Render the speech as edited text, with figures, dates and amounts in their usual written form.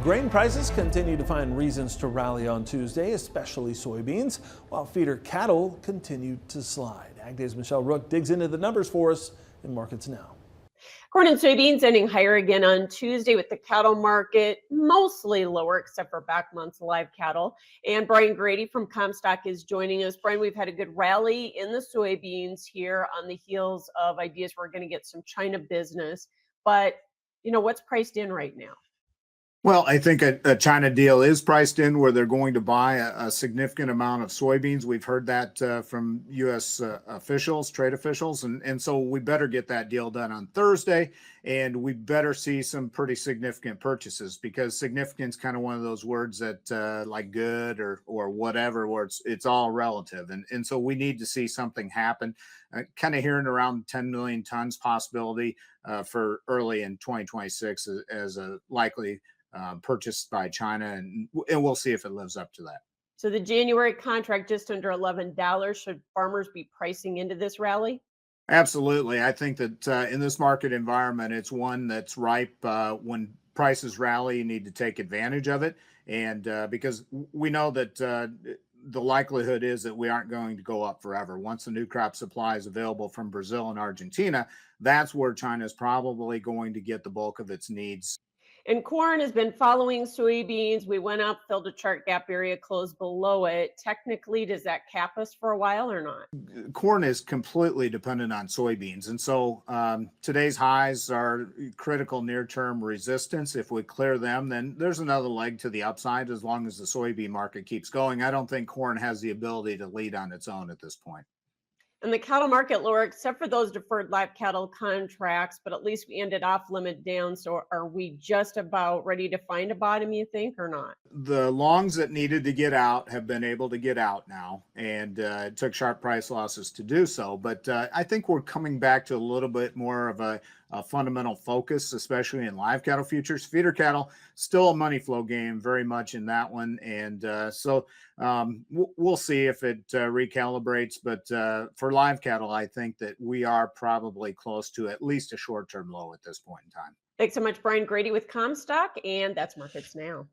Grain prices continue to find reasons to rally on Tuesday, especially soybeans, while feeder cattle continue to slide. Ag Day's Michelle Rook digs into the numbers for us in Markets Now. Corn and soybeans ending higher again on Tuesday with the cattle market mostly lower except for back months live cattle. And Brian Grady from Comstock is joining us. Brian, we've had a good rally in the soybeans here on the heels of ideas we're going to get some China business. But, what's priced in right now? Well, I think a China deal is priced in where they're going to buy a significant amount of soybeans. We've heard that from U.S. Officials, trade officials, and so we better get that deal done on Thursday, and we better see some pretty significant purchases because significance kind of one of those words that like good or whatever, where it's all relative, and so we need to see something happen. Kind of hearing around 10 million tons possibility for early in 2026 as a likely purchased by China, and we'll see if it lives up to that. So the January contract just under $11. Should farmers be pricing into this rally? Absolutely. I think that in this market environment, it's one that's ripe. When prices rally, you need to take advantage of it. And because we know that the likelihood is that we aren't going to go up forever. Once the new crop supply is available from Brazil and Argentina, that's where China is probably going to get the bulk of its needs. And corn has been following soybeans. We went up, filled a chart gap area, closed below it. Technically, does that cap us for a while or not? Corn is completely dependent on soybeans. And so today's highs are critical near-term resistance. If we clear them, then there's another leg to the upside as long as the soybean market keeps going. I don't think corn has the ability to lead on its own at this point. And the cattle market lower, except for those deferred live cattle contracts, but at least we ended off limit down. So are we just about ready to find a bottom, you think, or not? The longs that needed to get out have been able to get out now, and it took sharp price losses to do so. But I think we're coming back to a little bit more of a fundamental focus, especially in live cattle futures. Feeder cattle, still a money flow game very much in that one. And so we'll see if it recalibrates. But for live cattle, I think that we are probably close to at least a short-term low at this point in time. Thanks so much, Brian Grady with Comstock, and that's Markets Now.